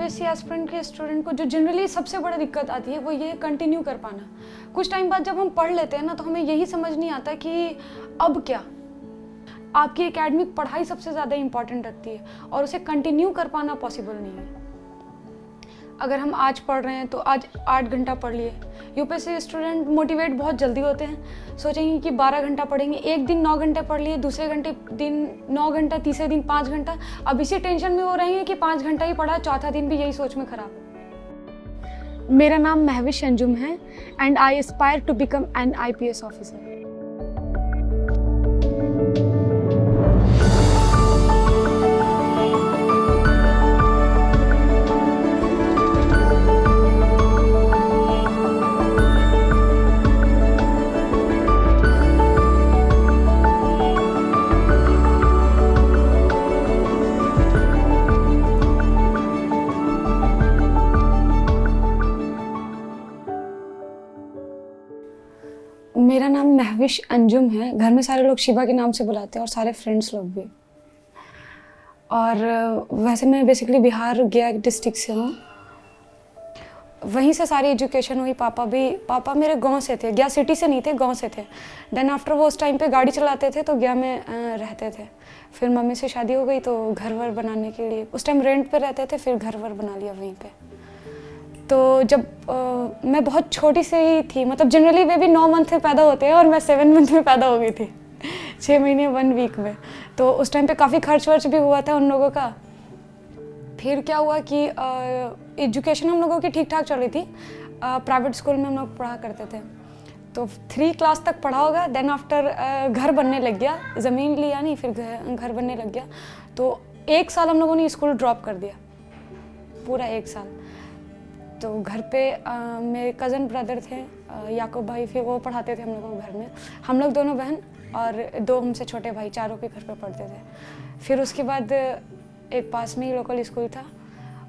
UPSC aspirant के student को जो जनरली सबसे बड़ा दिक्कत आती है वो ये कंटिन्यू कर पाना। कुछ टाइम बाद जब हम पढ़ लेते हैं ना तो हमें यही समझ नहीं आता कि अब क्या। आपकी एकेडमिक पढ़ाई सबसे ज़्यादा इंपॉर्टेंट रखती है और उसे कंटिन्यू कर पाना पॉसिबल नहीं है। अगर हम आज पढ़ रहे हैं तो आज 8 घंटा पढ़ लिए। यूपीएससी स्टूडेंट मोटिवेट बहुत जल्दी होते हैं, सोचेंगे कि 12 घंटा पढ़ेंगे, एक दिन 9 घंटे पढ़ लिए, दूसरे दिन 9 घंटा, तीसरे दिन 5 घंटा। अब इसी टेंशन में वो रहेंगे कि 5 घंटा ही पढ़ा, चौथा दिन भी यही सोच में खराब। मेरा नाम महविश अंजुम है and I aspire to become an IPS officer. मेरा नाम महविश अंजुम है। घर में सारे लोग शिवा के नाम से बुलाते हैं और सारे फ्रेंड्स लोग भी। और वैसे मैं बेसिकली बिहार गया डिस्ट्रिक्ट से हूँ, वहीं से सारी एजुकेशन हुई। पापा मेरे गांव से थे, गया सिटी से नहीं थे, गांव से थे। देन आफ्टर वो उस टाइम पे गाड़ी चलाते थे तो गया में रहते थे। फिर मम्मी से शादी हो गई तो घर वर बनाने के लिए उस टाइम रेंट पे रहते थे, फिर घर वर बना लिया वहीं पे। तो जब मैं बहुत छोटी से ही थी, मतलब जनरली बेबी 9 मंथ में पैदा होते हैं और मैं 7 मंथ में पैदा हो गई थी, 6 महीने 1 वीक में। तो उस टाइम पे काफ़ी खर्च वर्च भी हुआ था उन लोगों का। फिर क्या हुआ कि एजुकेशन हम लोगों की ठीक ठाक चल रही थी। प्राइवेट स्कूल में हम लोग पढ़ा करते थे, तो 3 क्लास तक पढ़ा होगा। देन आफ्टर घर बनने लग गया, ज़मीन लिया नहीं, फिर घर बनने लग गया। तो 1 साल हम लोगों ने स्कूल ड्रॉप कर दिया, पूरा 1 साल। तो घर पे मेरे कज़न ब्रदर थे, याकूब भाई, फिर वो पढ़ाते थे हम लोगों को घर में। हम लोग दोनों बहन और 2 हमसे छोटे भाई, चारों के घर पे पढ़ते थे। फिर उसके बाद एक पास में ही लोकल स्कूल था,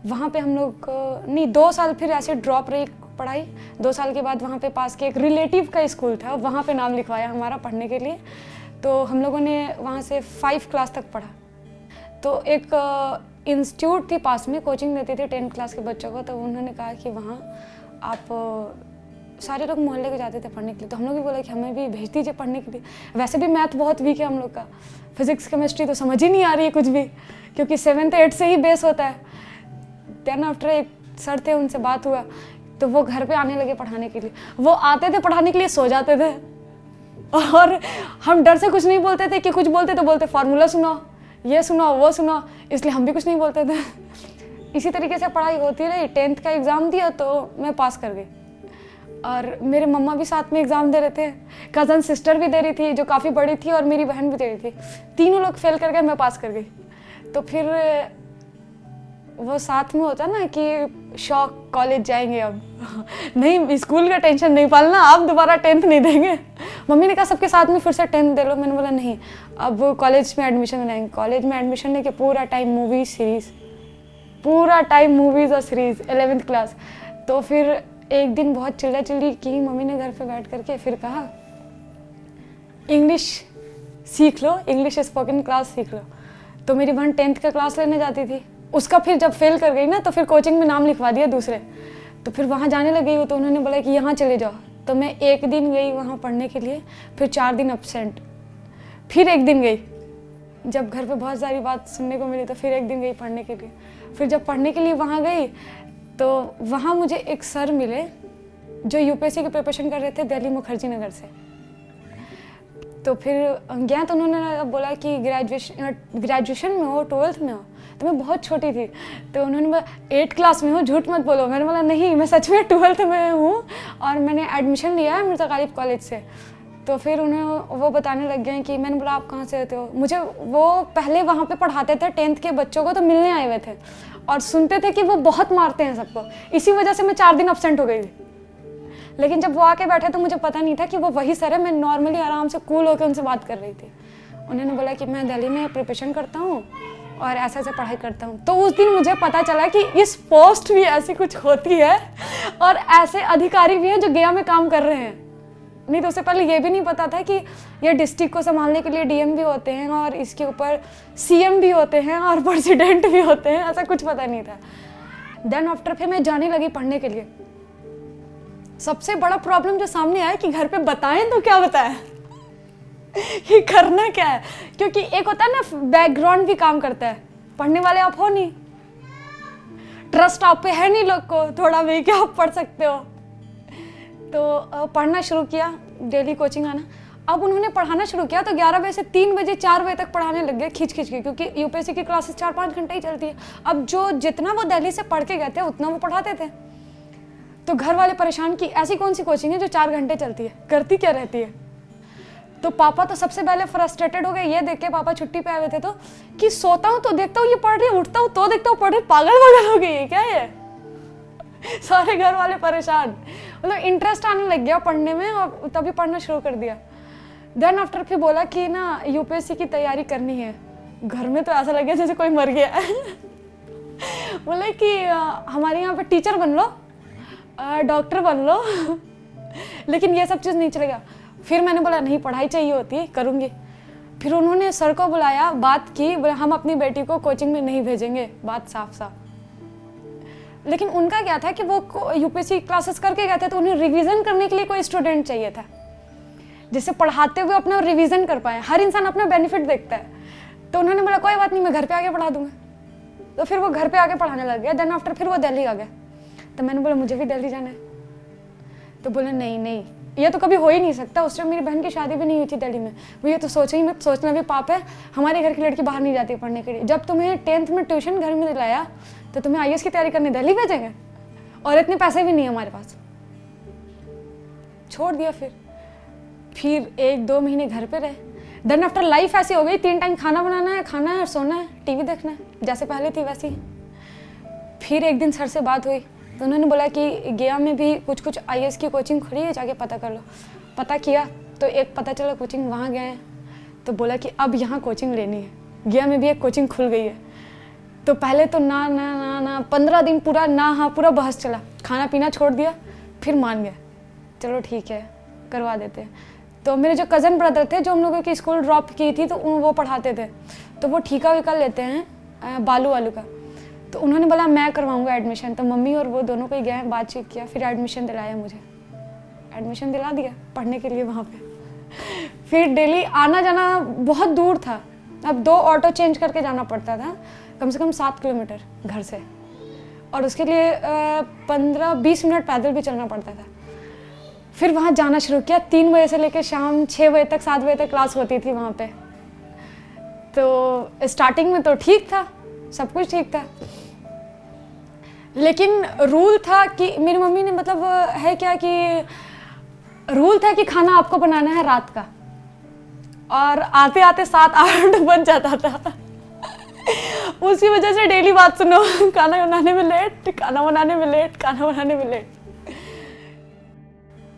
वहाँ पे हम लोग नहीं 2 साल फिर ऐसे ड्रॉप रही पढ़ाई। 2 साल के बाद वहाँ पे पास के एक रिलेटिव का स्कूल था, वहाँ पे नाम लिखवाया हमारा पढ़ने के लिए। तो हम लोगों ने वहाँ से 5 क्लास तक पढ़ा। तो एक इंस्टीट्यूट थी पास में, कोचिंग देती थी 10th क्लास के बच्चों को। तो उन्होंने कहा कि वहाँ आप सारे लोग मोहल्ले के जाते थे पढ़ने के लिए, तो हम लोग भी बोला कि हमें भी भेज दीजिए पढ़ने के लिए। वैसे भी मैथ बहुत वीक है हम लोग का, फिजिक्स केमिस्ट्री तो समझ ही नहीं आ रही है कुछ भी, क्योंकि 7th 8th से ही बेस होता है। देन आफ्टर एक सर थे, उनसे बात हुआ तो वो घर पे आने लगे पढ़ाने के लिए। वो आते थे पढ़ाने के लिए, सो जाते थे और हम डर से कुछ नहीं बोलते थे कि कुछ बोलते तो बोलते फार्मूला सुनाओ, ये सुनाओ, वो सुनाओ, इसलिए हम भी कुछ नहीं बोलते थे। इसी तरीके से पढ़ाई होती रही। 10th का एग्ज़ाम दिया तो मैं पास कर गई और मेरे मम्मा भी साथ में एग्ज़ाम दे रहे थे, कज़न सिस्टर भी दे रही थी जो काफ़ी बड़ी थी और मेरी बहन भी दे रही थी। तीनों लोग फेल कर गए, मैं पास कर गई। तो फिर वो साथ में होता ना कि शौक, कॉलेज जाएंगे अब नहीं, स्कूल का टेंशन नहीं पालना, अब दोबारा 10th नहीं देंगे। मम्मी ने कहा सबके साथ में फिर से 10th दे लो। मैंने बोला नहीं, अब कॉलेज में एडमिशन लेंगे। कॉलेज में एडमिशन लेके पूरा टाइम मूवीज सीरीज़, पूरा टाइम मूवीज़ और सीरीज़, 11th क्लास। तो फिर एक दिन बहुत चिल्ला चिल्ली की मम्मी ने घर पे बैठ करके, फिर कहा इंग्लिश सीख लो, इंग्लिश स्पोकन क्लास सीख लो। तो मेरी बहन 10th का क्लास लेने जाती थी, उसका फिर जब फेल कर गई ना तो फिर कोचिंग में नाम लिखवा दिया दूसरे। तो फिर वहाँ जाने लग गई, तो उन्होंने बोला कि यहाँ चले जाओ। तो मैं 1 दिन गई वहाँ पढ़ने के लिए, फिर 4 दिन एब्सेंट, फिर 1 दिन गई। जब घर पे बहुत सारी बात सुनने को मिली तो फिर 1 दिन गई पढ़ने के लिए। फिर जब पढ़ने के लिए वहाँ गई तो वहाँ मुझे एक सर मिले जो यूपीएससी की प्रिपरेशन कर रहे थे दिल्ली मुखर्जी नगर से। तो फिर गया तो उन्होंने बोला कि ग्रेजुएशन में हो, 12th में हो। तो मैं बहुत छोटी थी, तो उन्होंने बोला 8th क्लास में हो, झूठ मत बोलो। मैंने बोला नहीं, मैं सच में 12th में हूँ और मैंने एडमिशन लिया है मिर्ज़ा गालिब कॉलेज से। तो फिर उन्हें वो बताने लग गए कि, मैंने बोला आप कहाँ से आते हो। मुझे वो पहले वहाँ पे पढ़ाते थे 10th के बच्चों को, तो मिलने आए हुए थे और सुनते थे कि वो बहुत मारते हैं सबको। इसी वजह से मैं 4 दिन एब्सेंट हो गई थी। लेकिन जब वो आके बैठे तो मुझे पता नहीं था कि वो वही सर है। मैं नॉर्मली आराम से कूल होकर उनसे बात कर रही थी। उन्होंने बोला कि मैं दिल्ली में प्रिपरेशन करता हूँ और ऐसे ऐसे पढ़ाई करता हूँ। तो उस दिन मुझे पता चला कि इस पोस्ट भी ऐसी कुछ होती है और ऐसे अधिकारी भी हैं जो गया में काम कर रहे हैं। नहीं तो उससे पहले ये भी नहीं पता था कि ये डिस्ट्रिक्ट को संभालने के लिए DM भी होते हैं और इसके ऊपर CM भी होते हैं और प्रेसिडेंट भी होते हैं, ऐसा कुछ पता नहीं था। देन आफ्टर फिर मैं जाने लगी पढ़ने के लिए। सबसे बड़ा प्रॉब्लम जो सामने आया कि घर पे बताएं तो क्या बताएं ये करना क्या है, क्योंकि एक होता है ना बैकग्राउंड भी काम करता है, पढ़ने वाले आप हो नहीं, ट्रस्ट आप पे है नहीं लोग को थोड़ा भी कि आप पढ़ सकते हो। तो पढ़ना शुरू किया, डेली कोचिंग आना। अब उन्होंने पढ़ाना शुरू किया तो 11 बजे से 3 बजे 4 बजे तक पढ़ाने लग गए खींच खींच के, क्योंकि यूपीएससी की क्लासेस 4-5 घंटे ही चलती है। अब जो जितना वो दिल्ली से पढ़ के गए थे उतना वो पढ़ाते थे। तो घर वाले परेशान कि ऐसी कौन सी कोचिंग है जो 4 घंटे चलती है, करती क्या रहती है। तो पापा तो सबसे पहले फ्रस्ट्रेटेड हो गए ये देख के, पापा छुट्टी पे आए हुए थे, तो कि सोता हूँ तो देखता हूँ ये पढ़ रही, उठता हूँ तो देखता हूँ पढ़ रही, पागल पागल हो गई है क्या ये। सारे घर वाले परेशान, मतलब इंटरेस्ट आने लग गया पढ़ने में और तभी पढ़ना शुरू कर दिया। देन आफ्टर फिर बोला कि ना यूपीएससी की तैयारी करनी है। घर में तो ऐसा लग गया जैसे कोई मर गया है। बोले कि हमारे यहाँ पे टीचर बन लो, डॉक्टर बन लो, लेकिन ये सब चीज़ नहीं चलेगा। फिर मैंने बोला नहीं, पढ़ाई चाहिए होती है, करूँगी। फिर उन्होंने सर को बुलाया, बात की, बोले हम अपनी बेटी को कोचिंग में नहीं भेजेंगे, बात साफ साफ। लेकिन उनका क्या था कि वो यूपीएससी क्लासेस करके गए थे तो उन्हें रिवीजन करने के लिए कोई स्टूडेंट चाहिए था जिससे पढ़ाते हुए अपना रिवीजन कर पाए। हर इंसान अपना बेनिफिट देखता है। तो उन्होंने बोला कोई बात नहीं, मैं घर पे आके पढ़ा दूंगा। तो फिर वो घर पे आके पढ़ाने लग गया। देन आफ्टर फिर वो दिल्ली आ गया। तो मैंने बोला मुझे भी दिल्ली जाना है। तो बोले नहीं नहीं, ये तो कभी हो ही नहीं सकता। उस टाइम मेरी बहन की शादी भी नहीं हुई थी दिल्ली में। वो ये तो सोचा ही मत, सोचना भी पाप है। हमारे घर की लड़की बाहर नहीं जाती पढ़ने के लिए। जब तुम्हें 10th में ट्यूशन घर में दिलाया तो तुम्हें आईएएस की तैयारी करने दिल्ली भेजेंगे, और इतने पैसे भी नहीं है हमारे पास। छोड़ दिया। फिर 1-2 महीने घर पे रहे। देन आफ्टर लाइफ ऐसी हो गई, 3 टाइम खाना बनाना है, खाना है, सोना है, टीवी देखना है, जैसे पहले थी वैसी। फिर एक दिन सर से बात हुई तो उन्होंने बोला कि गया में भी कुछ कुछ आईएएस की कोचिंग खुली है, जाके पता कर लो। पता किया तो एक पता चला कोचिंग, वहाँ गए। तो बोला कि अब यहाँ कोचिंग लेनी है। गया में भी एक कोचिंग खुल गई है। तो पहले तो ना ना ना ना 15 दिन पूरा ना हाँ पूरा बहस चला, खाना पीना छोड़ दिया। फिर मान गया, चलो ठीक है करवा देते हैं। तो मेरे जो कज़न ब्रदर थे जो हम लोगों की स्कूल ड्रॉप की थी तो वो पढ़ाते थे, तो वो ठीका वीका लेते हैं बालू वालू का। तो उन्होंने बोला मैं करवाऊंगा एडमिशन। तो मम्मी और वो दोनों को ही गए, बातचीत किया, फिर एडमिशन दिलाया मुझे। एडमिशन दिला दिया पढ़ने के लिए वहाँ पे। फिर डेली आना जाना बहुत दूर था। अब 2 ऑटो चेंज करके जाना पड़ता था, कम से कम 7 किलोमीटर घर से, और उसके लिए 15-20 मिनट पैदल भी चलना पड़ता था। फिर वहाँ जाना शुरू किया। 3 बजे से लेकर शाम 6 बजे तक, 7 बजे तक क्लास होती थी वहाँ पे। तो स्टार्टिंग में तो ठीक था, सब कुछ ठीक था, लेकिन रूल था कि मेरी मम्मी ने, मतलब है क्या कि रूल था कि खाना आपको बनाना है रात का, और आते आते 7-8 बज जाता था। उसी वजह से डेली बात सुनो, खाना बनाने में लेट, खाना बनाने में लेट, खाना बनाने में लेट।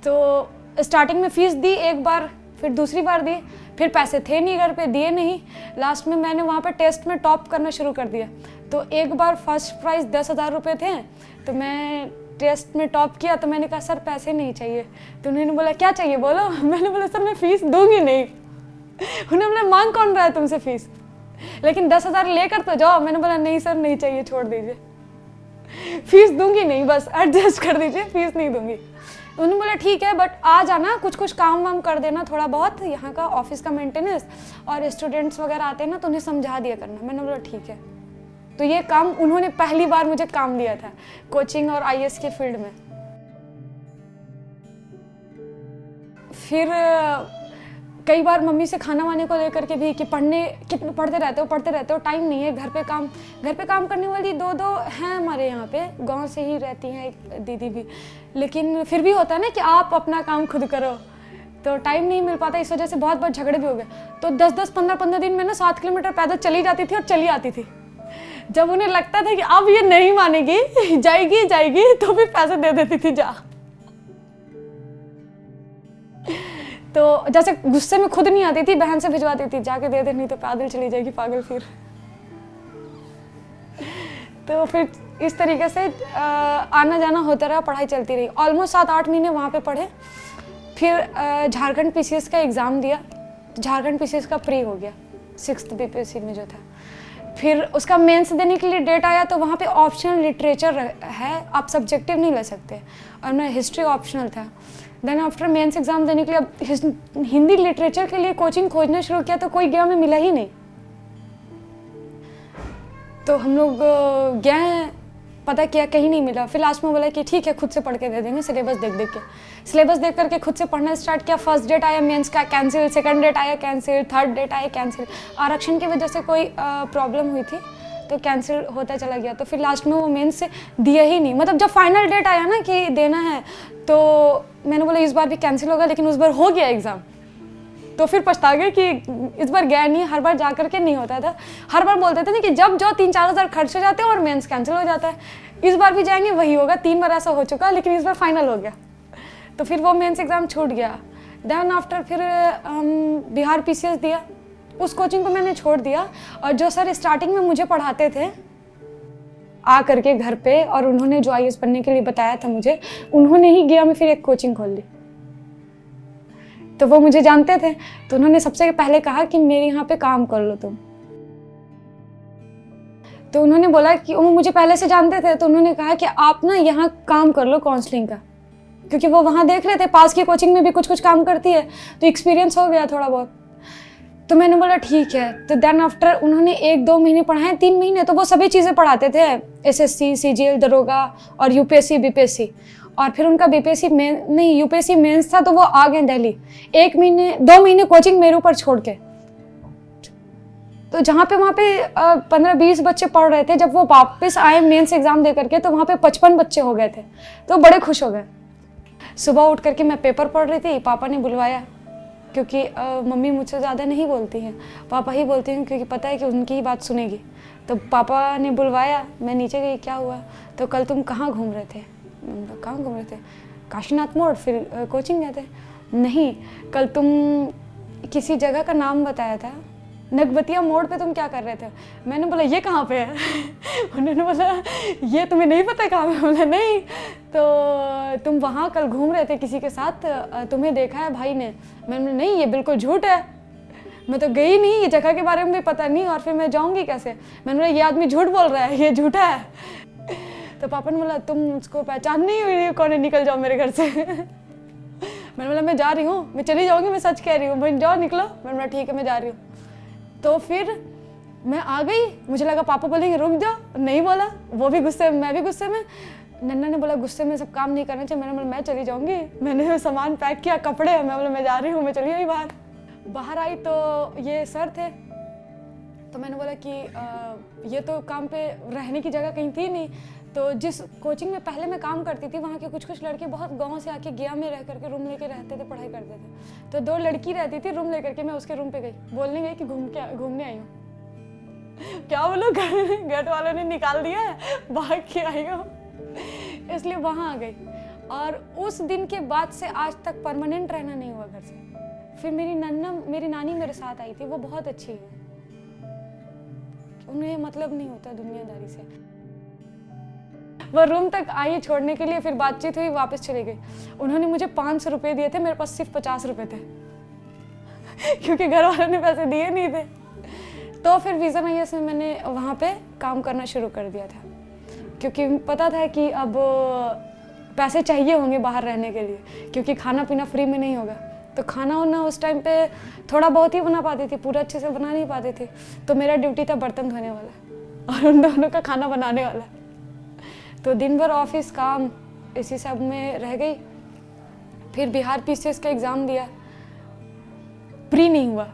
तो स्टार्टिंग में फीस दी एक बार, फिर दूसरी बार दी, फिर पैसे थे नहीं घर पे, दिए नहीं। लास्ट में मैंने वहाँ पे टेस्ट में टॉप करना शुरू कर दिया। तो एक बार फर्स्ट प्राइज़ 10,000 रुपये थे, तो मैं टेस्ट में टॉप किया। तो मैंने कहा सर पैसे नहीं चाहिए। तो उन्होंने बोला क्या चाहिए बोलो। मैंने बोला सर मैं फ़ीस दूंगी नहीं। उन्होंने बोला मांग कौन रहा है तुमसे फ़ीस, लेकिन 10,000 लेकर तो जाओ। मैंने बोला नहीं सर नहीं चाहिए, छोड़ दीजिए, फीस दूंगी नहीं, बस एडजस्ट कर दीजिए, फीस नहीं दूंगी। उन्होंने बोला ठीक है, बट आ जाना, कुछ कुछ काम वाम कर देना थोड़ा बहुत, यहाँ का ऑफिस का मेंटेनेंस, और स्टूडेंट्स वगैरह आते हैं ना तो उन्हें समझा दिया करना। मैंने बोला ठीक है। तो ये काम उन्होंने पहली बार मुझे काम दिया था कोचिंग और आईएएस के फील्ड में। फिर कई बार मम्मी से खाना वाने को लेकर के भी कि कितने पढ़ते रहते हो, टाइम नहीं है। घर पे काम करने वाली 2 हैं हमारे यहाँ पे, गांव से ही रहती हैं एक दीदी भी, लेकिन फिर भी होता है ना कि आप अपना काम खुद करो, तो टाइम नहीं मिल पाता। इस वजह से बहुत बार झगड़े भी हो गए। तो 10-10, 15-15 दिन में ना 7 किलोमीटर पैदल चली जाती थी और चली आती थी। जब उन्हें लगता था कि अब ये नहीं मानेगी, जाएगी, तो फिर पैसे दे देती थी जा। तो जैसे गुस्से में खुद नहीं आती थी, बहन से भिजवाती थी, जाके दे दे, नहीं तो पैदल चली जाएगी पागल। फिर तो फिर इस तरीके से आना जाना होता रहा, पढ़ाई चलती रही। ऑलमोस्ट 7-8 महीने वहाँ पे पढ़े। फिर झारखंड पीसीएस का एग्ज़ाम दिया, झारखंड पीसीएस का प्री हो गया 6th बीपीएससी में जो था। फिर उसका मेंस देने के लिए डेट आया तो वहाँ पे ऑप्शनल लिटरेचर है, आप सब्जेक्टिव नहीं ले सकते, और मेरा हिस्ट्री ऑप्शनल था। देन आफ्टर मेंस एग्ज़ाम देने के लिए अब हिंदी लिटरेचर के लिए कोचिंग खोजना शुरू किया तो कोई गया में मिला ही नहीं। तो हम लोग गए, पता किया, कहीं नहीं मिला। फिर लास्ट में बोला कि ठीक है खुद से पढ़ के दे देंगे, सिलेबस देख देख के। सिलेबस देख करके खुद से पढ़ना स्टार्ट किया। फर्स्ट डेट आया मेंस का कैंसिल, सेकंड डेट आया कैंसिल, थर्ड डेट आया कैंसिल। आरक्षण की वजह से कोई प्रॉब्लम हुई थी तो कैंसिल होता चला गया। तो फिर लास्ट में वो मेंस से दिया ही नहीं। मतलब जब फाइनल डेट आया ना कि देना है तो मैंने बोला इस बार भी कैंसिल होगा, लेकिन उस बार हो गया एग्ज़ाम। तो फिर पछता गए कि इस बार गया नहीं, हर बार जा करके नहीं होता था। हर बार बोलते थे ना कि जब जो 3-4 हज़ार खर्च हो जाते हैं और मेंस कैंसिल हो जाता है। इस बार भी जाएंगे वही होगा, 3 बार ऐसा हो चुका, लेकिन इस बार फाइनल हो गया। तो फिर वो मेंस एग्ज़ाम छूट गया। देन आफ्टर फिर बिहार PCS दिया। उस कोचिंग को मैंने छोड़ दिया, और जो सर स्टार्टिंग में मुझे पढ़ाते थे आ करके घर पे, और उन्होंने जो IAS बनने के लिए बताया था मुझे, उन्होंने ही गया में फिर एक कोचिंग खोल ली। तो वो मुझे जानते थे, तो उन्होंने सबसे पहले कहा कि मेरे यहाँ पे काम कर लो तुम। तो उन्होंने बोला कि वो मुझे पहले से जानते थे, तो उन्होंने कहा कि आप ना यहाँ काम कर लो काउंसलिंग का, क्योंकि वो वहाँ देख रहे थे पास की कोचिंग में भी कुछ कुछ काम करती है, तो एक्सपीरियंस हो गया थोड़ा बहुत। तो मैंने बोला ठीक है। तो देन आफ्टर उन्होंने 1-2 महीने पढ़ाए, 3 महीने तो वो सभी चीज़ें पढ़ाते थे, SSC, CGL, दरोगा और UPSC, BPSC। और फिर उनका BPSC नहीं UPSC मेंस था, तो वो आ गए दिल्ली 2 महीने कोचिंग मेरे ऊपर छोड़ के। तो जहाँ पे वहाँ पे 15-20 बच्चे पढ़ रहे थे, जब वो वापस आए मेंस एग्ज़ाम दे करके तो वहाँ पे 55 बच्चे हो गए थे। तो बड़े खुश हो गए। सुबह उठ करके मैं पेपर पढ़ रही थी, पापा ने बुलवाया, क्योंकि मम्मी मुझसे ज़्यादा नहीं बोलती हैं, पापा ही बोलती हैं, क्योंकि पता है कि उनकी ही बात सुनेगी। तो पापा ने बुलवाया, मैं नीचे गई, क्या हुआ? तो कल तुम कहाँ घूम रहे थे? कहाँ घूम रहे थे? काशीनाथ मोड़, फिर कोचिंग गए थे? नहीं, कल तुम किसी जगह का नाम बताया था, नगबतिया मोड़ पे तुम क्या कर रहे थे? मैंने बोला ये कहाँ पे है? उन्होंने बोला ये तुम्हें नहीं पता कहाँ पे? बोला नहीं। तो तुम वहाँ कल घूम रहे थे किसी के साथ, तुम्हें देखा है भाई ने। मैंने बोला नहीं, ये बिल्कुल झूठ है, मैं तो गई नहीं, ये जगह के बारे में भी पता नहीं, और फिर मैं जाऊँगी कैसे? मैंने बोला ये आदमी झूठ बोल रहा है, ये झूठा है। तो पापा ने बोला तुम उसको पहचान नहीं हुई, कौन है, निकल जाओ मेरे घर से। मैंने बोला मैं जा रही हूँ, मैं चली जाऊँगी, मैं सच कह रही हूँ, मैं जाओ निकलो। मैंने बोला ठीक है मैं जा रही हूँ। तो फिर मैं आ गई, मुझे लगा पापा बोलेंगे रुक जाओ, नहीं बोला, वो भी गुस्से में, मैं भी गुस्से में। नन्ना ने बोला गुस्से में सब काम नहीं करना चाहिए। मैंने बोला मैं चली जाऊँगी। मैंने सामान पैक किया, कपड़े, मैं बोला मैं जा रही हूँ, मैं चली गई बाहर आई तो ये सर थे। तो मैंने बोला कि ये तो काम पे रहने की जगह कहीं थी नहीं। तो जिस कोचिंग में पहले मैं काम करती थी, वहाँ के कुछ लड़के बहुत गांव से आके गया में रह करके रूम लेके रहते थे, पढ़ाई करते थे। तो 2 लड़की रहती थी रूम लेकर के, मैं उसके रूम पे गई, बोलने गई कि घूमने आई हूँ। क्या बोलो, घर वालों ने निकाल दिया है, भाग के आई हूँ, इसलिए वहाँ आ गई। और उस दिन के बाद से आज तक परमानेंट रहना नहीं हुआ घर से। फिर मेरी नानी मेरे साथ आई थी, वो बहुत अच्छी है, उन्हें मतलब नहीं होता दुनियादारी से। वो रूम तक आई छोड़ने के लिए, फिर बातचीत हुई, वापस चली गई। उन्होंने मुझे 500 रुपये दिए थे, मेरे पास सिर्फ 50 रुपये थे, क्योंकि घर वालों ने पैसे दिए नहीं थे। तो फिर वीज़ा IAS में मैंने वहाँ पे काम करना शुरू कर दिया था, क्योंकि पता था कि अब पैसे चाहिए होंगे बाहर रहने के लिए, क्योंकि खाना पीना फ्री में नहीं होगा। तो खाना वाना उस टाइम पे थोड़ा बहुत ही बना पाती थी, पूरा अच्छे से बना नहीं पाती थी। तो मेरा ड्यूटी था बर्तन धोने वाला और उन दोनों का खाना बनाने वाला। तो दिन भर ऑफिस काम इसी सब में रह गई। फिर बिहार PCS का एग्ज़ाम दिया, प्री नहीं हुआ,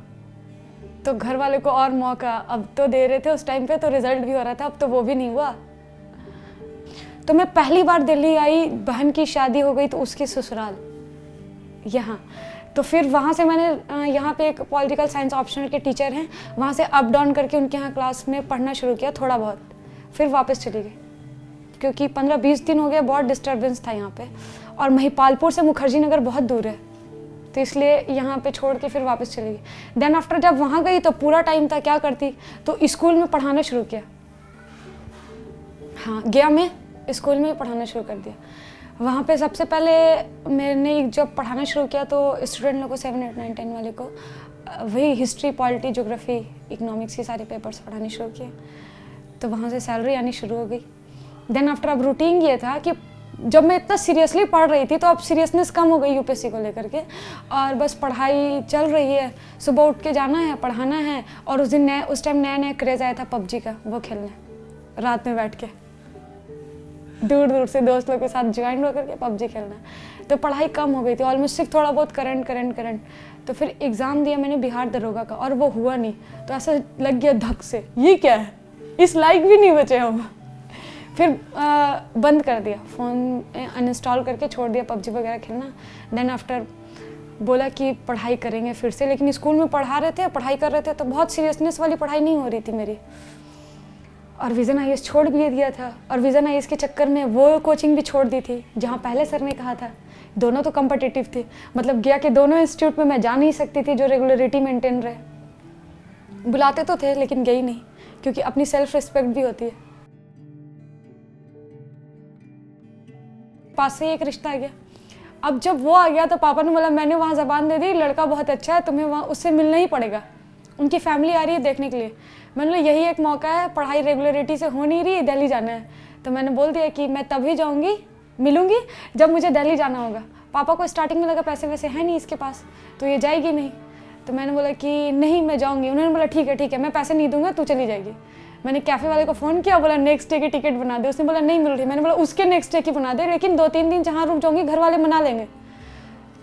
तो घर वाले को और मौका अब तो दे रहे थे उस टाइम पे, तो रिजल्ट भी हो रहा था, अब तो वो भी नहीं हुआ। तो मैं पहली बार दिल्ली आई, बहन की शादी हो गई तो उसकी ससुराल यहाँ। तो फिर वहाँ से मैंने यहाँ पे एक पॉलिटिकल साइंस ऑप्शनल के टीचर हैं, वहाँ से अप डाउन करके उनके यहाँ क्लास में पढ़ना शुरू किया थोड़ा बहुत। फिर वापस चली गई, क्योंकि 15-20 दिन हो गए, बहुत डिस्टर्बेंस था यहाँ पे, और महिपालपुर से मुखर्जी नगर बहुत दूर है, तो इसलिए यहाँ पे छोड़ के फिर वापस चली गई। देन आफ्टर जब वहाँ गई तो पूरा टाइम था, क्या करती, तो स्कूल में पढ़ाना शुरू किया। हाँ, गया मैं स्कूल में पढ़ाना शुरू कर दिया। वहाँ पे सबसे पहले मैंने जब पढ़ाना शुरू किया तो स्टूडेंट लोगों को 7, 8, 9, 10 वाले को वही हिस्ट्री, पॉलिटी, ज्योग्राफी, इकोनॉमिक्स के सारे पेपर्स पढ़ाने शुरू किए। तो वहाँ से सैलरी आनी शुरू हो गई। देन आफ्टर अब रूटीन ये था कि जब मैं इतना सीरियसली पढ़ रही थी तो अब सीरियसनेस कम हो गई यूपीएससी को लेकर के, और बस पढ़ाई चल रही है, सुबह उठ के जाना है, पढ़ाना है। और उस टाइम नया नया क्रेज़ आया था पबजी का, वो खेलना है रात में बैठ के दूर दूर से दोस्त लोग के साथ ज्वाइन होकर के पबजी खेलना। तो पढ़ाई कम हो गई थी, ऑलमोस्ट सिर्फ थोड़ा बहुत करंट। तो फिर एग्ज़ाम दिया मैंने बिहार दरोगा का, और वो हुआ नहीं। तो ऐसा लग गया धक से, ये क्या है, इस लायक भी नहीं बचे हम। फिर बंद कर दिया, फ़ोन अनइंस्टॉल करके छोड़ दिया पबजी वगैरह खेलना। देन आफ्टर बोला कि पढ़ाई करेंगे फिर से, लेकिन स्कूल में पढ़ा रहे थे, पढ़ाई कर रहे थे, तो बहुत सीरियसनेस वाली पढ़ाई नहीं हो रही थी मेरी। और विज़न आईएएस छोड़ भी दिया था, और विज़न आईएएस के चक्कर में वो कोचिंग भी छोड़ दी थी जहाँ पहले सर ने कहा था। दोनों तो कम्पिटिटिव थे, मतलब गया कि दोनों इंस्टीट्यूट में मैं जा नहीं सकती थी जो रेगुलरिटी मेंटेन रहे। बुलाते तो थे लेकिन गई नहीं, क्योंकि अपनी सेल्फ रिस्पेक्ट भी होती है। पास से एक रिश्ता आ गया। अब जब वो आ गया तो पापा ने बोला, मैंने वहाँ ज़बान दे दी, लड़का बहुत अच्छा है, तुम्हें वहाँ उससे मिलना ही पड़ेगा। उनकी फैमिली आ रही है देखने के लिए। मैंने बोला यही एक मौका है, पढ़ाई रेगुलरिटी से हो नहीं रही, दिल्ली जाना है। तो मैंने बोल दिया कि मैं तभी जाऊँगी, मिलूँगी जब मुझे दिल्ली जाना होगा। पापा को स्टार्टिंग में लगा पैसे वैसे हैं नहीं इसके पास, तो ये जाएगी नहीं। तो मैंने बोला कि नहीं मैं जाऊँगी। उन्होंने बोला ठीक है मैं पैसे नहीं दूँगा, तू चली जाएगी। मैंने कैफ़े वाले को फ़ोन किया, बोला नेक्स्ट डे की टिकट बना दे। उसने बोला नहीं मिल रही। मैंने बोला उसके नेक्स्ट डे की बना दे, लेकिन 2-3 दिन जहाँ रुक जाऊँगी घर वाले मना लेंगे।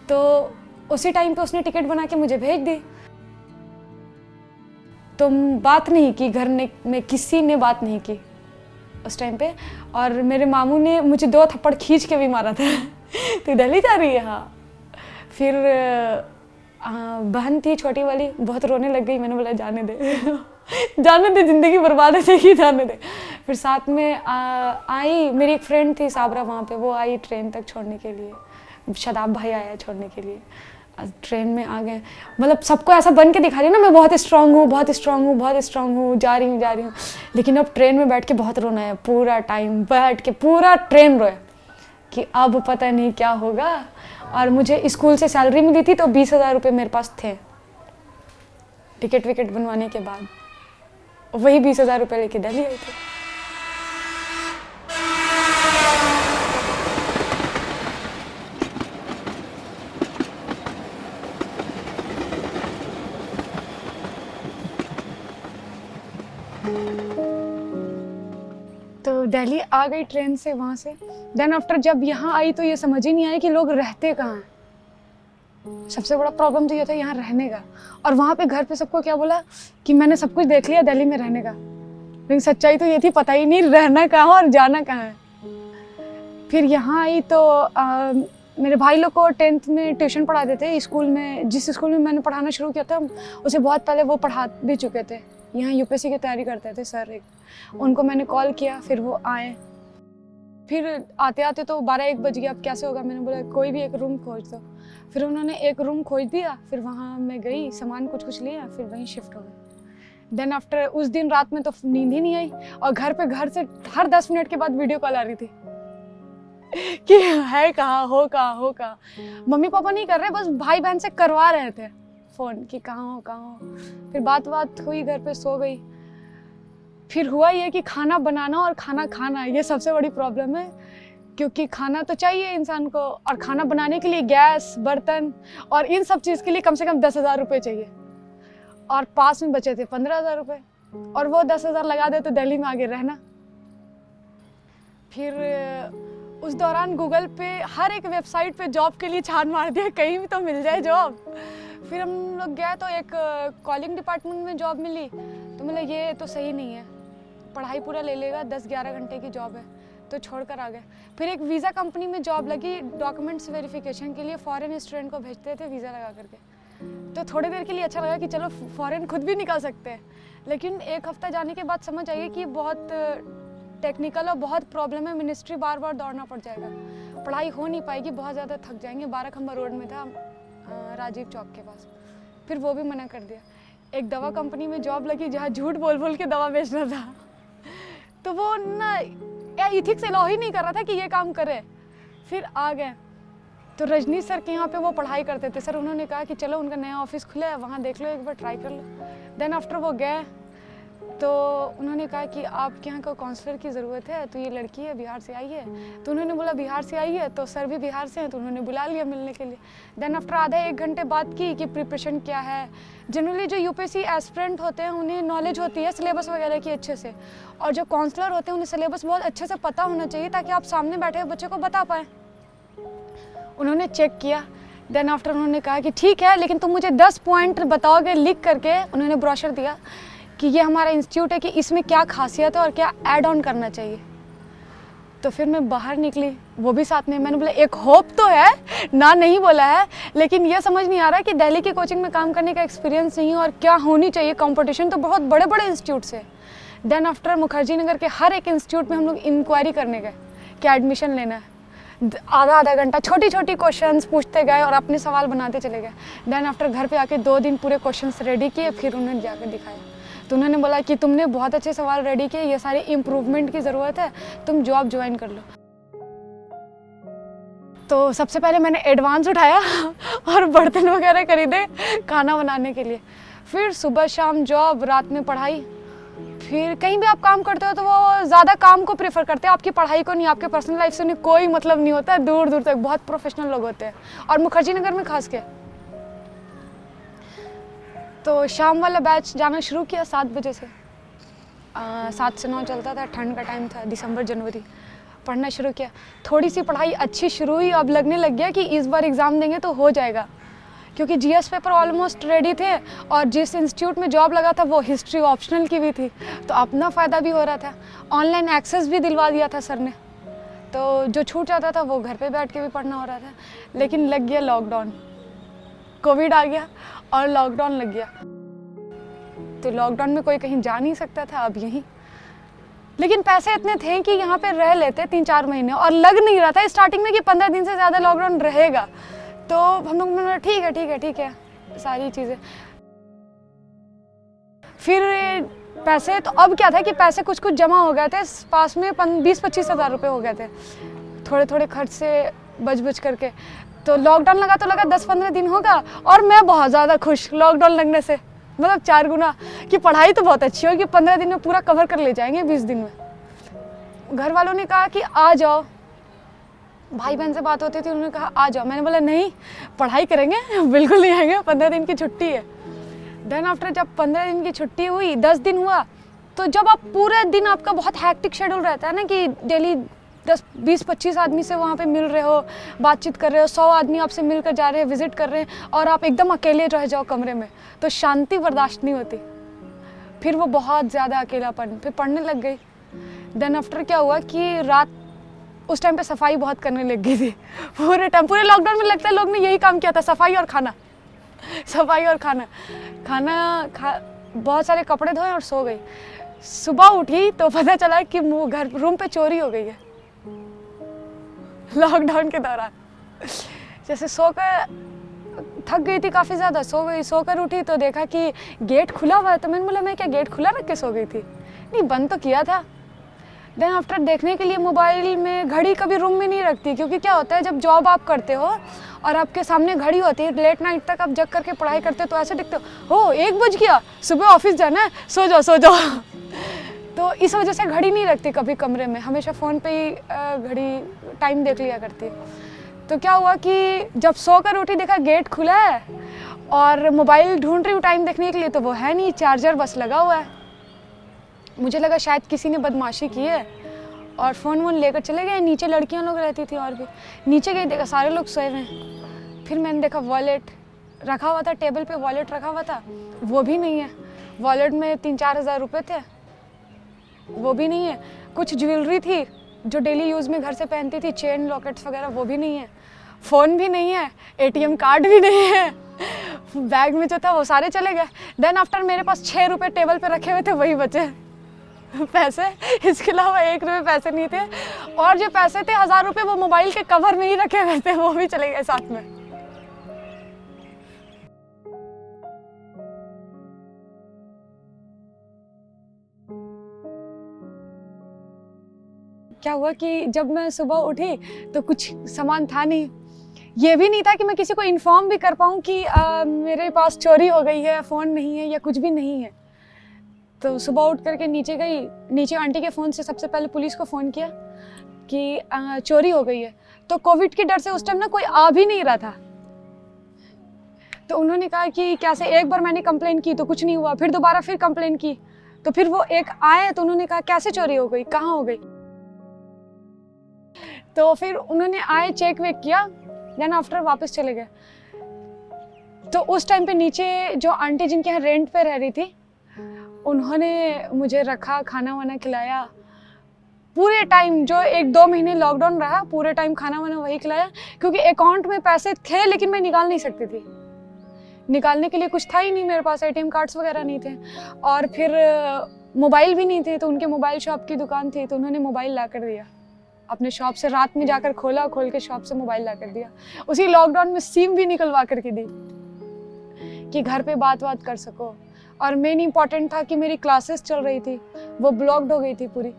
तो उसी टाइम पे उसने टिकट बना के मुझे भेज दी। तो बात नहीं की घर में, किसी ने बात नहीं की उस टाइम पे। और मेरे मामू ने मुझे 2 थप्पड़ खींच के भी मारा था तो दिल्ली जा रही है? हाँ। फिर बहन थी छोटी वाली, बहुत रोने लग गई। मैंने बोला जाने दे जाने दे, ज़िंदगी बर्बाद है कि जाने दे। फिर साथ में आई मेरी एक फ्रेंड थी साबरा, वहाँ पे वो आई ट्रेन तक छोड़ने के लिए। शादाब भाई आया छोड़ने के लिए। ट्रेन में आ गए, मतलब सबको ऐसा बन के दिखा रही ना मैं बहुत स्ट्रांग हूँ, जा रही हूँ। लेकिन अब ट्रेन में बैठ के बहुत रोना है, पूरा टाइम बैठ के पूरा ट्रेन रोया कि अब पता नहीं क्या होगा। और मुझे स्कूल से सैलरी मिली थी तो 20,000 रुपये मेरे पास थे टिकट विकेट बनवाने के बाद। वही 20,000 रुपये लेके दिल्ली आई थी। तो दिल्ली आ गई ट्रेन से वहाँ से। देन आफ्टर जब यहाँ आई तो ये समझ ही नहीं आया कि लोग रहते कहाँ हैं। सबसे बड़ा प्रॉब्लम तो ये था यहाँ रहने का। और वहाँ पे घर पे सबको क्या बोला कि मैंने सब कुछ देख लिया दिल्ली में रहने का, लेकिन सच्चाई तो ये थी पता ही नहीं रहना कहाँ और जाना कहाँ है। फिर यहाँ आई तो मेरे भाई लोग को 10th में ट्यूशन पढ़ाते थे स्कूल में। जिस स्कूल में मैंने पढ़ाना शुरू किया था उसे बहुत पहले वो पढ़ा भी चुके थे। यहाँ यूपीएससी की तैयारी करते थे सर एक, उनको मैंने कॉल किया, फिर वो आए। फिर आते आते तो 12-1 बज गया। अब कैसे होगा, मैंने बोला कोई भी एक रूम खोज दो। फिर उन्होंने एक रूम खोज दिया। फिर वहाँ मैं गई, सामान कुछ लिया, फिर वहीं शिफ्ट हो गई। देन आफ्टर उस दिन रात में तो नींद ही नहीं आई, और घर से हर 10 मिनट के बाद वीडियो कॉल आ रही थी कि है कहाँ हो मम्मी पापा नहीं कर रहे, बस भाई बहन से करवा रहे थे फ़ोन कि कहाँ हो। फिर बात हुई, घर पे सो गई। फिर हुआ ये कि खाना बनाना और खाना खाना, ये सबसे बड़ी प्रॉब्लम है, क्योंकि खाना तो चाहिए इंसान को, और खाना बनाने के लिए गैस, बर्तन और इन सब चीज़ के लिए कम से कम 10,000 रुपये चाहिए। और पास में बचे थे 15,000 रुपये, और वो 10,000 लगा दे तो दिल्ली में आगे रहना। फिर उस दौरान गूगल पे हर एक वेबसाइट पे जॉब के लिए छान मार दिया, कहीं भी तो मिल जाए जॉब। फिर हम लोग गए तो एक कॉलिंग डिपार्टमेंट में जॉब मिली। तो मतलब ये तो सही नहीं है, पढ़ाई पूरा ले लेगा, 10-11 घंटे की जॉब है, तो छोड़कर आ गए। फिर एक वीज़ा कंपनी में जॉब लगी डॉक्यूमेंट्स वेरिफिकेशन के लिए, फॉरेन स्टूडेंट को भेजते थे वीज़ा लगा करके। तो थोड़ी देर के लिए अच्छा लगा कि चलो फॉरेन खुद भी निकल सकते हैं, लेकिन 1 हफ्ता जाने के बाद समझ आई कि बहुत टेक्निकल और बहुत प्रॉब्लम है, मिनिस्ट्री बार दौड़ना पड़ जाएगा, पढ़ाई हो नहीं पाएगी, बहुत ज़्यादा थक जाएंगे। 12 खंबा रोड में था, राजीव चौक के पास। फिर वो भी मना कर दिया। एक दवा कंपनी में जॉब लगी जहाँ झूठ बोल के दवा बेचना था, तो वो ना इथिक्स अलाउ ही नहीं कर रहा था कि ये काम करे। फिर आ गए तो रजनी सर के यहाँ पे वो पढ़ाई करते थे सर, उन्होंने कहा कि चलो उनका नया ऑफिस खुला है वहाँ देख लो, एक बार ट्राई कर लो। देन आफ्टर वो गए तो उन्होंने कहा कि आपके यहाँ को काउंसलर की ज़रूरत है, तो ये लड़की है बिहार से आई है। तो उन्होंने बोला बिहार से आई है, तो सर भी बिहार से हैं, तो उन्होंने बुला लिया मिलने के लिए। देन आफ्टर आधा 1 घंटे बात की कि प्रिपरेशन क्या है। जनरली जो यूपीएससी एस्पिरेंट होते हैं उन्हें नॉलेज होती है सिलेबस वगैरह की अच्छे से, और जो काउंसलर होते हैं उन्हें सिलेबस बहुत अच्छे से पता होना चाहिए ताकि आप सामने बैठे हुए बच्चे को बता पाएँ। उन्होंने चेक किया। देन आफ्टर उन्होंने कहा कि ठीक है, लेकिन तुम मुझे 10 पॉइंट बताओगे लिख करके। उन्होंने ब्रोशर दिया कि ये हमारा इंस्टीट्यूट है, कि इसमें क्या खासियत है और क्या ऐड ऑन करना चाहिए। तो फिर मैं बाहर निकली, वो भी साथ में। मैंने बोला एक होप तो है ना, नहीं बोला है, लेकिन ये समझ नहीं आ रहा कि दिल्ली की कोचिंग में काम करने का एक्सपीरियंस नहीं है और क्या होनी चाहिए। कंपटीशन तो बहुत बड़े बड़े इंस्टीट्यूट से। देन आफ्टर मुखर्जी नगर के हर एक इंस्टीट्यूट में हम लोग इंक्वायरी करने गए कि एडमिशन लेना है। आधा घंटा छोटी छोटी क्वेश्चंस पूछते गए और अपने सवाल बनाते चले गए। देन आफ्टर घर पे आके 2 दिन पूरे क्वेश्चंस रेडी किए, फिर उन्होंने जाकर दिखाया। तो उन्होंने बोला कि तुमने बहुत अच्छे सवाल रेडी किए, ये सारे इम्प्रूवमेंट की ज़रूरत है, तुम जॉब ज्वाइन कर लो। तो सबसे पहले मैंने एडवांस उठाया और बर्तन वगैरह खरीदे खाना बनाने के लिए। फिर सुबह शाम जॉब, रात में पढ़ाई। फिर कहीं भी आप काम करते हो तो वो ज़्यादा काम को प्रेफर करते हैं, आपकी पढ़ाई को नहीं, आपके पर्सनल लाइफ से उन्हें कोई मतलब नहीं होता है। दूर दूर तक बहुत प्रोफेशनल लोग होते हैं, और मुखर्जी नगर में खास के। तो शाम वाला बैच जाना शुरू किया 7 बजे से। 7 से 9 चलता था, ठंड का टाइम था, दिसंबर जनवरी। पढ़ना शुरू किया, थोड़ी सी पढ़ाई अच्छी शुरू हुई। अब लगने लग गया कि इस बार एग्ज़ाम देंगे तो हो जाएगा, क्योंकि जीएस पेपर ऑलमोस्ट रेडी थे, और जिस इंस्टीट्यूट में जॉब लगा था वो हिस्ट्री ऑप्शनल की भी थी, तो अपना फ़ायदा भी हो रहा था। ऑनलाइन एक्सेस भी दिलवा दिया था सर ने, तो जो छूट जाता था वो घर पे बैठ के भी पढ़ना हो रहा था। लेकिन लग गया लॉकडाउन, कोविड आ गया और लॉकडाउन लग गया। तो लॉकडाउन में कोई कहीं जा नहीं सकता था, अब यहीं। लेकिन पैसे इतने थे कि यहाँ पे रह लेते 3-4 महीने, और लग नहीं रहा था स्टार्टिंग में कि 15 दिन से ज़्यादा लॉकडाउन रहेगा। तो हम लोग ने ठीक है ठीक है ठीक है सारी चीज़ें। फिर पैसे तो अब क्या था कि पैसे कुछ कुछ जमा हो गए थे पास में, 20-25 हज़ार रुपये हो गए थे थोड़े थोड़े खर्च से बच बच करके। तो लॉकडाउन लगा तो लगा 10-15 दिन होगा, और मैं बहुत ज़्यादा खुश लॉकडाउन लगने से, मतलब 4 गुना, कि पढ़ाई तो बहुत अच्छी होगी, 15 दिन में पूरा कवर कर ले जाएंगे, 20 दिन में। घर वालों ने कहा कि आ जाओ, भाई बहन से बात होती थी, उन्होंने कहा आ जाओ। मैंने बोला नहीं, पढ़ाई करेंगे, बिल्कुल नहीं आएंगे, 15 दिन की छुट्टी है। देन आफ्टर जब 15 दिन की छुट्टी हुई, 10 दिन हुआ, तो जब आप पूरे दिन, आपका बहुत हैक्टिक शेड्यूल रहता है ना, कि डेली 10-20-25 आदमी से वहाँ पे मिल रहे हो, बातचीत कर रहे हो, 100 आदमी आपसे मिलकर जा रहे हैं, विजिट कर रहे हैं, और आप एकदम अकेले रह जाओ कमरे में, तो शांति बर्दाश्त नहीं होती। फिर वो बहुत ज़्यादा अकेलापन, फिर पढ़ने लग गई। देन आफ्टर क्या हुआ कि रात, उस टाइम पे सफाई बहुत करने लग गई थी। पूरे लॉकडाउन में लगता है लोग ने यही काम किया था, सफाई और खाना, सफाई और खाना बहुत सारे कपड़े धोए और सो गई। सुबह उठी तो पता चला कि रूम पे चोरी हो गई है लॉकडाउन के दौरान। जैसे सोकर थक गई थी काफ़ी ज़्यादा, सो गई। सोकर उठी तो देखा कि गेट खुला हुआ है, तो मैंने बोला मैं क्या गेट खुला रख के सो गई थी? नहीं, बंद तो किया था। देन आफ्टर देखने के लिए मोबाइल में, घड़ी कभी रूम में नहीं रखती, क्योंकि क्या होता है जब जॉब आप करते हो और आपके सामने घड़ी होती है, लेट नाइट तक आप जग करके पढ़ाई करते हो, तो ऐसे दिखते हो 1 बज गया, सुबह ऑफिस जाना है, सो जाओ सो जाओ। तो इस वजह से घड़ी नहीं रखती कभी कमरे में, हमेशा फ़ोन पे ही घड़ी टाइम देख लिया करती। तो क्या हुआ कि जब सोकर उठी देखा गेट खुला है, और मोबाइल ढूंढ रही हूँ टाइम देखने के लिए, तो वो है नहीं, चार्जर बस लगा हुआ है। मुझे लगा शायद किसी ने बदमाशी की है और फ़ोन वोन लेकर चले गए। नीचे लड़कियां लोग रहती थी, और भी नीचे गई, देखा सारे लोग सोए हुए हैं। फिर मैंने देखा वॉलेट रखा हुआ था टेबल पे, वॉलेट रखा हुआ था, वो भी नहीं है। वॉलेट में 3-4 हज़ार रुपये थे, वो भी नहीं है। कुछ ज्वेलरी थी जो डेली यूज़ में घर से पहनती थी, चेन लॉकेट्स वगैरह, वो भी नहीं है। फ़ोन भी नहीं है, एटीएम कार्ड भी नहीं है। बैग में जो था वो सारे चले गए। देन आफ्टर मेरे पास 6 रुपये टेबल पे रखे हुए थे, वही बचे पैसे। इसके अलावा 1 रुपये पैसे नहीं थे, और जो पैसे थे 1000 रुपये वो मोबाइल के कवर में ही रखे हुए थे, वो भी चले गए साथ में। क्या हुआ कि जब मैं सुबह उठी तो कुछ सामान था नहीं, ये भी नहीं था कि मैं किसी को इन्फॉर्म भी कर पाऊँ कि मेरे पास चोरी हो गई है, फ़ोन नहीं है या कुछ भी नहीं है। तो सुबह उठ करके नीचे गई, नीचे आंटी के फ़ोन से सबसे पहले पुलिस को फ़ोन किया कि चोरी हो गई है। तो कोविड के डर से उस टाइम ना कोई आ भी नहीं रहा था, तो उन्होंने कहा कि कैसे, एक बार मैंने कंप्लेन की तो कुछ नहीं हुआ, फिर दोबारा फिर कंप्लेन की तो फिर वो एक आए तो उन्होंने कहा कैसे चोरी हो गई, कहाँ हो गई। तो फिर उन्होंने आए, चेक वेक किया, देन आफ्टर वापस चले गए। तो उस टाइम पे नीचे जो आंटी जिनके यहाँ रेंट पे रह रही थी, उन्होंने मुझे रखा, खाना वाना खिलाया पूरे टाइम। जो 1-2 महीने लॉकडाउन रहा, पूरे टाइम खाना वाना वही खिलाया, क्योंकि अकाउंट में पैसे थे लेकिन मैं निकाल नहीं सकती थी, निकालने के लिए कुछ था ही नहीं मेरे पास, ATM कार्ड्स वगैरह नहीं थे, और फिर मोबाइल भी नहीं थे। तो उनके मोबाइल शॉप की दुकान थी, तो उन्होंने मोबाइल ला कर दिया अपने शॉप से, रात में जाकर खोला, खोल के शॉप से मोबाइल ला कर दिया। उसी लॉकडाउन में सिम भी निकलवा करके दी कि घर पे बात कर सको। और मेन इम्पॉर्टेंट था कि मेरी क्लासेस चल रही थी, वो ब्लॉक्ड हो गई थी पूरी।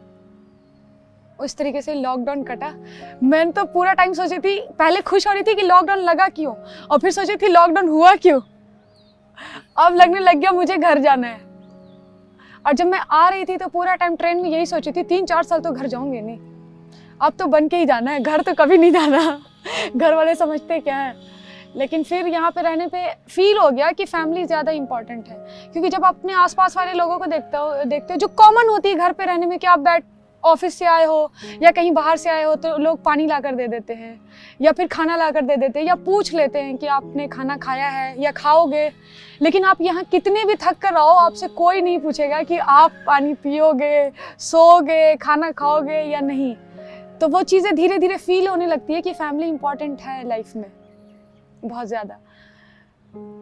उस तरीके से लॉकडाउन कटा। मैंने तो पूरा टाइम सोची थी, पहले खुश हो रही थी कि लॉकडाउन लगा क्यों, और फिर सोची थी लॉकडाउन हुआ क्यों। अब लगने लग गया मुझे घर जाना है। और जब मैं आ रही थी तो पूरा टाइम ट्रेन में यही सोची थी, 3-4 साल तो घर जाऊंगे नहीं, अब तो बन के ही जाना है, घर तो कभी नहीं जाना। घर वाले समझते क्या है। लेकिन फिर यहाँ पे रहने पे फील हो गया कि फैमिली ज़्यादा इंपॉर्टेंट है, क्योंकि जब अपने आसपास वाले लोगों को देखते हो जो कॉमन होती है घर पे रहने में, कि आप ऑफिस से आए हो या कहीं बाहर से आए हो तो लोग पानी ला कर दे देते हैं या फिर खाना ला कर दे देते हैं, या पूछ लेते हैं कि आपने खाना खाया है या खाओगे। लेकिन आप यहाँ कितने भी थक कर रहो, आपसे कोई नहीं पूछेगा कि आप पानी पियोगे, सोओगे, खाना खाओगे या नहीं। तो वो चीज़ें धीरे धीरे फील होने लगती है कि फैमिली इंपॉर्टेंट है लाइफ में बहुत ज़्यादा।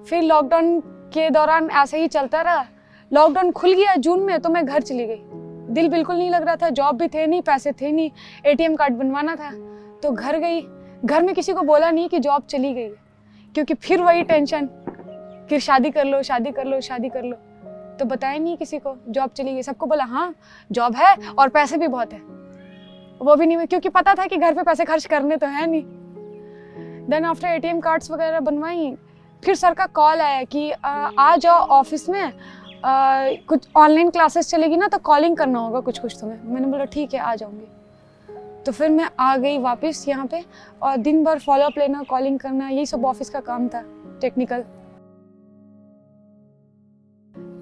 फिर लॉकडाउन के दौरान ऐसे ही चलता रहा। लॉकडाउन खुल गया जून में तो मैं घर चली गई, दिल बिल्कुल नहीं लग रहा था, जॉब भी थे नहीं, पैसे थे नहीं, ATM कार्ड बनवाना था, तो घर गई। घर में किसी को बोला नहीं कि जॉब चली गई है, क्योंकि फिर वही टेंशन, फिर शादी कर लो, शादी कर लो, शादी कर लो। तो बताया नहीं किसी को जॉब चली गई। सबको बोला हाँ जॉब है और पैसे भी बहुत है, वो भी नहीं, क्योंकि पता था कि घर पे पैसे खर्च करने तो है नहीं। देन आफ्टर ATM कार्ड्स वगैरह बनवाई, फिर सर का कॉल आया कि आ जाओ ऑफिस में, कुछ ऑनलाइन क्लासेस चलेगी ना तो कॉलिंग करना होगा कुछ तुम्हें। मैंने बोला ठीक है आ जाऊंगी। तो फिर मैं आ गई वापस यहाँ पे, और दिन भर फॉलोअप लेना, कॉलिंग करना, यही सब ऑफिस का काम था टेक्निकल।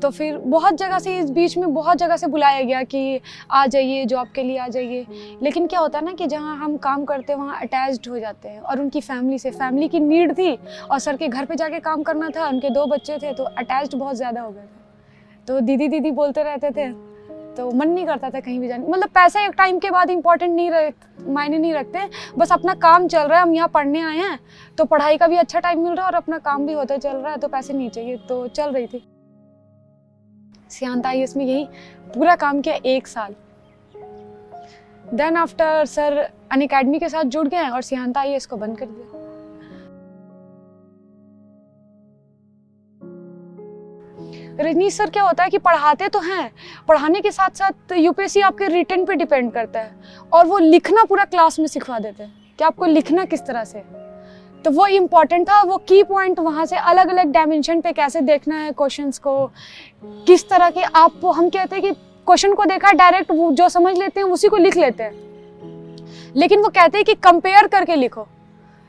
तो फिर बहुत जगह से, इस बीच में बहुत जगह से बुलाया गया कि आ जाइए जॉब के लिए, आ जाइए। लेकिन क्या होता है ना कि जहाँ हम काम करते हैं वहाँ अटैच्ड हो जाते हैं, और उनकी फैमिली से, फैमिली की नीड थी, और सर के घर पे जाके काम करना था, उनके 2 बच्चे थे, तो अटैच्ड बहुत ज़्यादा हो गए थे। तो दीदी दीदी बोलते रहते थे, तो मन नहीं करता था कहीं भी जाने। मतलब पैसे एक टाइम के बाद इम्पोर्टेंट नहीं रहे, मायने नहीं रखते, बस अपना काम चल रहा है, हम यहाँ पढ़ने आए हैं तो पढ़ाई का भी अच्छा टाइम मिल रहा है और अपना काम भी होता चल रहा है, तो पैसे नहीं चाहिए, तो चल रही थी। सियांत IAS में यही पूरा काम किया 1 साल। देन आफ्टर सर अनअकैडमी के साथ जुड़ गए और सियांत IAS को बंद कर दिया। रजनीश सर क्या होता है कि पढ़ाते तो हैं, पढ़ाने के साथ साथ UPSC आपके रिटन पे डिपेंड करता है, और वो लिखना पूरा क्लास में सिखा देते हैं कि आपको लिखना किस तरह से। तो वो इम्पॉर्टेंट था, वो की पॉइंट वहाँ से अलग अलग डायमेंशन पे कैसे देखना है क्वेश्चंस को, किस तरह के आप, हम कहते हैं कि क्वेश्चन को देखा डायरेक्ट जो समझ लेते हैं उसी को लिख लेते हैं, लेकिन वो कहते हैं कि कंपेयर करके लिखो,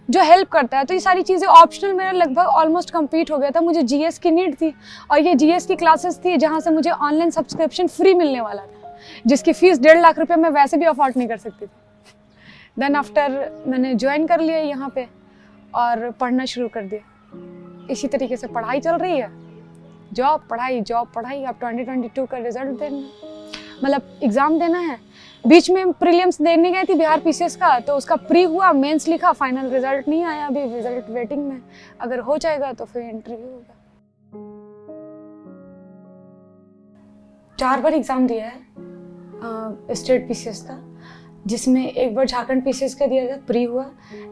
जो हेल्प करता है। तो ये सारी चीज़ें ऑप्शनल मेरा लगभग ऑलमोस्ट कंप्लीट हो गया था। मुझे GS की नीड थी, और ये GS की क्लासेस थी जहाँ से मुझे ऑनलाइन सब्सक्रिप्शन फ्री मिलने वाला था, जिसकी फीस 1.5 लाख रुपये मैं वैसे भी अफोर्ड नहीं कर सकती थी। देन आफ्टर मैंने ज्वाइन कर लिया यहाँ पे और पढ़ना शुरू कर दिया। इसी तरीके से पढ़ाई चल रही है, जॉब पढ़ाई, जॉब पढ़ाई। अब 2022 का रिजल्ट देना, मतलब एग्ज़ाम देना है। बीच में प्रीलिम्स देने गई थी बिहार PCS का, तो उसका प्री हुआ, मेंस लिखा, फाइनल रिजल्ट नहीं आया, अभी रिजल्ट वेटिंग में। अगर हो जाएगा तो फिर इंटरव्यू होगा। 4 बार एग्ज़ाम दिया है स्टेट PCS का, जिसमें 1 बार झारखंड PCS का दिया था, प्री हुआ।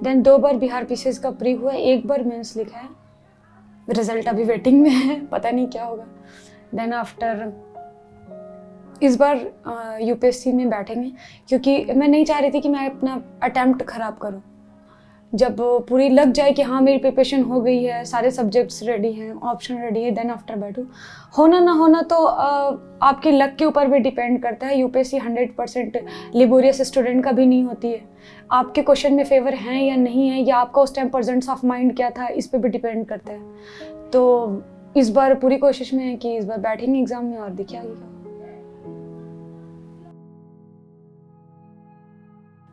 देन 2 बार बिहार PCS का प्री हुआ, 1 बार मेंस लिखा है, रिजल्ट अभी वेटिंग में है, पता नहीं क्या होगा। देन आफ्टर इस बार यूपीएससी में बैठेंगे, क्योंकि मैं नहीं चाह रही थी कि मैं अपना अटैम्प्ट ख़राब करूं। जब पूरी लग जाए कि हाँ मेरी प्रिपरेशन हो गई है, सारे सब्जेक्ट्स रेडी हैं, ऑप्शन रेडी है, देन आफ्टर बैठूं। होना ना होना तो आपके लक के ऊपर भी डिपेंड करता है। यूपीएससी 100% लेबोरियस स्टूडेंट का भी नहीं होती है। आपके क्वेश्चन में फेवर हैं या नहीं है, या आपका उस टाइम प्रेजेंस ऑफ माइंड क्या था, इस पर भी डिपेंड करता है। तो इस बार पूरी कोशिश में है कि इस बार बैठेंगे एग्ज़ाम में और देखिए आगे क्या।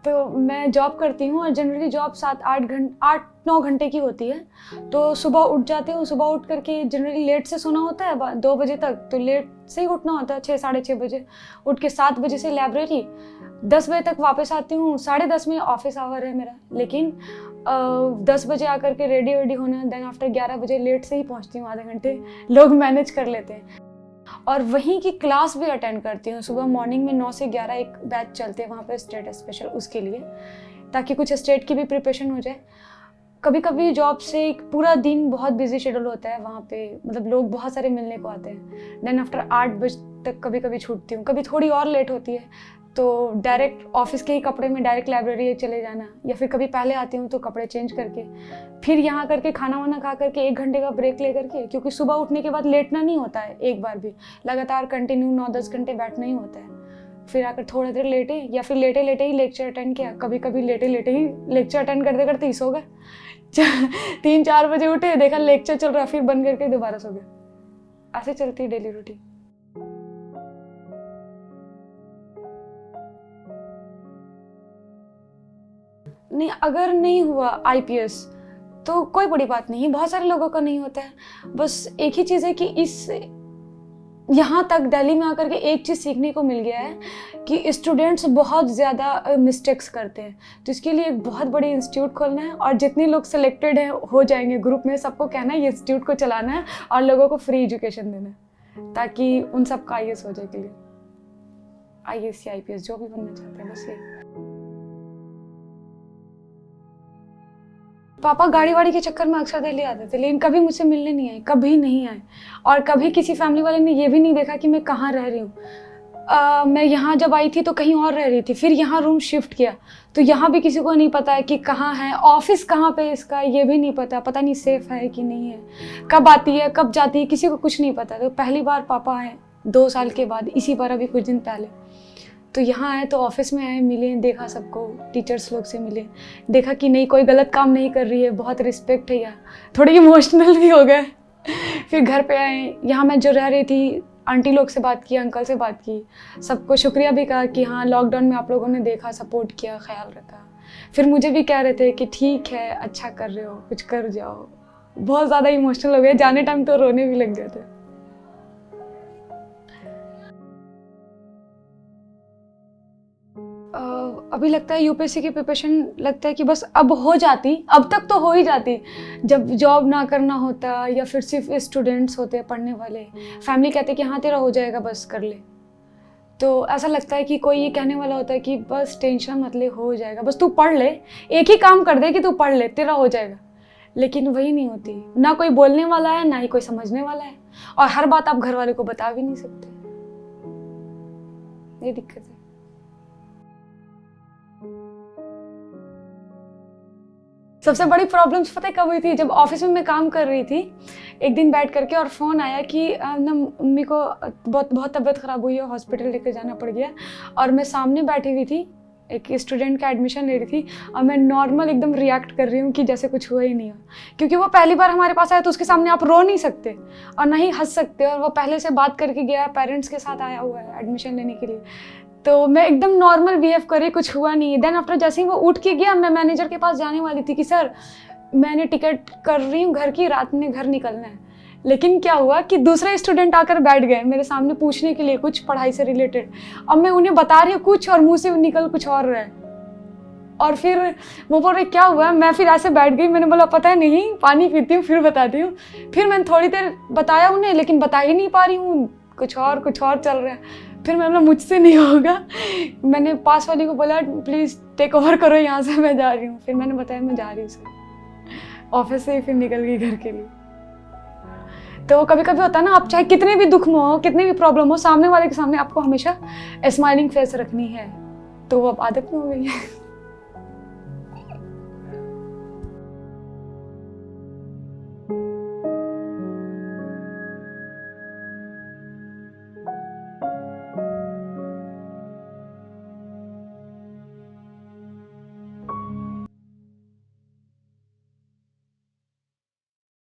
तो मैं जॉब करती हूँ और जनरली जॉब 8-9 घंटे की होती है। तो सुबह उठ जाती हूँ, सुबह उठ करके जनरली लेट से सोना होता है 2 बजे तक, तो लेट से ही उठना होता है 6-6:30 बजे। उठ के 7 बजे से लाइब्रेरी, 10 बजे तक वापस आती हूँ। 10:30 में ऑफिस आवर है मेरा, लेकिन 10 बजे आकर के रेडी वेडी होना, देन आफ्टर 11 बजे लेट से ही पहुँचती हूँ, आधे घंटे लोग मैनेज कर लेते हैं। और वहीं की क्लास भी अटेंड करती हूँ। सुबह मॉर्निंग में 9 से 11 एक बैच चलते हैं वहाँ पे स्टेट स्पेशल, उसके लिए, ताकि कुछ स्टेट की भी प्रिपरेशन हो जाए। कभी कभी जॉब से एक पूरा दिन बहुत बिजी शेड्यूल होता है वहाँ पे, मतलब लोग बहुत सारे मिलने को आते हैं। देन आफ्टर 8 बजे तक कभी कभी छूटती हूँ, कभी थोड़ी और लेट होती है तो डायरेक्ट ऑफिस के ही कपड़े में डायरेक्ट लाइब्रेरी चले जाना, या फिर कभी पहले आती हूँ तो कपड़े चेंज करके फिर यहाँ करके खाना वाना खा करके 1 घंटे का ब्रेक ले करके, क्योंकि सुबह उठने के बाद लेटना नहीं होता है एक बार भी, लगातार कंटिन्यू 9-10 घंटे बैठना ही होता है। फिर आकर थोड़ा देर लेटे, या फिर लेटे लेटे ही लेक्चर अटेंड किया। कभी कभी लेटे लेटे ही लेक्चर अटेंड करते करते ही सो गए। 3-4 बजे उठे, देखा लेक्चर चल रहा, फिर बंद करके दोबारा सो गए। ऐसे चलती है डेली रूटीन। नहीं, अगर नहीं हुआ आईपीएस तो कोई बड़ी बात नहीं, बहुत सारे लोगों का नहीं होता है। बस एक ही चीज़ है कि यहाँ तक दिल्ली में आकर के एक चीज़ सीखने को मिल गया है कि स्टूडेंट्स बहुत ज़्यादा मिस्टेक्स करते हैं। तो इसके लिए एक बहुत बड़ी इंस्टीट्यूट खोलना है, और जितने लोग सिलेक्टेड हैं हो जाएंगे ग्रुप में, सबको कहना है ये इंस्टीट्यूट को चलाना है और लोगों को फ्री एजुकेशन देना है, ताकि उन सब का आईएएस हो जाए। के लिए आईएएस या आईपीएस जो भी बनना चाहते हैं, बस ये। पापा गाड़ी वाड़ी के चक्कर में अक्सर दिल्ली आते थे, लेकिन कभी मुझसे मिलने नहीं आए, कभी नहीं आए। और कभी किसी फैमिली वाले ने ये भी नहीं देखा कि मैं कहाँ रह रही हूँ। मैं यहाँ जब आई थी तो कहीं और रह रही थी, फिर यहाँ रूम शिफ्ट किया तो यहाँ भी किसी को नहीं पता है कि कहाँ है, ऑफिस कहाँ पे इसका ये भी नहीं पता, पता नहीं सेफ है कि नहीं है, कब आती है कब जाती है, किसी को कुछ नहीं पता। तो पहली बार पापा आए 2 साल के बाद, इसी बार अभी कुछ दिन पहले। तो यहाँ आए तो ऑफिस में आए, मिले, देखा सबको, टीचर्स लोग से मिले, देखा कि नहीं कोई गलत काम नहीं कर रही है, बहुत रिस्पेक्ट है यहाँ, थोड़े इमोशनल भी हो गए। फिर घर पे आए, यहाँ मैं जो रह रही थी आंटी लोग से बात की, अंकल से बात की, सबको शुक्रिया भी कहा कि हाँ लॉकडाउन में आप लोगों ने देखा, सपोर्ट किया, ख्याल रखा। फिर मुझे भी कह रहे थे कि ठीक है, अच्छा कर रहे हो, कुछ कर जाओ। बहुत ज़्यादा इमोशनल हो गए, जाने टाइम तो रोने भी लग गए थे। अभी लगता है यूपीएससी की प्रिपरेशन, लगता है कि बस अब हो जाती, अब तक तो हो ही जाती, जब जॉब ना करना होता या फिर सिर्फ स्टूडेंट्स होते पढ़ने वाले, फैमिली कहते कि हाँ तेरा हो जाएगा बस कर ले। तो ऐसा लगता है कि कोई ये कहने वाला होता है कि बस टेंशन मत ले, हो जाएगा, बस तू पढ़ ले, एक ही काम कर दे कि तू पढ़ ले, तेरा हो जाएगा। लेकिन वही नहीं होती, ना कोई बोलने वाला है ना ही कोई समझने वाला है, और हर बात आप घर वाले को बता भी नहीं सकते। ये दिक्कत है। सबसे बड़ी प्रॉब्लम्स पता है कब हुई थी? जब ऑफिस में मैं काम कर रही थी, एक दिन बैठ करके और फ़ोन आया कि ना मम्मी को बहुत तबीयत ख़राब हुई है, हॉस्पिटल लेकर जाना पड़ गया। और मैं सामने बैठी हुई थी, एक स्टूडेंट का एडमिशन ले रही थी, और मैं नॉर्मल एकदम रिएक्ट कर रही हूँ कि जैसे कुछ हुआ ही नहीं हो, क्योंकि वो पहली बार हमारे पास आया तो उसके सामने आप रो नहीं सकते और ना ही हंस सकते, और वो पहले से बात करके गया, पेरेंट्स के साथ आया हुआ है एडमिशन लेने के लिए। तो मैं एकदम नॉर्मल बिहेव करी, कुछ हुआ नहीं। देन आफ्टर जैसे ही वो उठ के गया, मैं मैनेजर के पास जाने वाली थी कि सर मैंने टिकट कर रही हूँ घर की, रात में घर निकलना है। लेकिन क्या हुआ कि दूसरे स्टूडेंट आकर बैठ गए मेरे सामने पूछने के लिए कुछ पढ़ाई से रिलेटेड। अब मैं उन्हें बता रही हूँ कुछ और मुंह से निकल कुछ और रहा है, और फिर वो बोल रहे क्या हुआ। मैं फिर ऐसे बैठ गई, मैंने बोला पता है नहीं, पानी पीती हूँ फिर बताती हूँ। फिर मैंने थोड़ी देर बताया उन्हें, लेकिन बता ही नहीं पा रही हूँ, कुछ और चल रहा है। फिर मैंने बोला मुझसे नहीं होगा, मैंने पास वाली को बोला प्लीज़ टेक ओवर करो यहाँ से, मैं जा रही हूँ। फिर मैंने बताया मैं जा रही हूँ सर, ऑफिस से ही फिर निकल गई घर के लिए। तो कभी कभी होता है ना, आप चाहे कितने भी दुख में हो, कितने भी प्रॉब्लम हो, सामने वाले के सामने आपको हमेशा स्माइलिंग फेस रखनी है, तो वो अब आदत में हो गई है।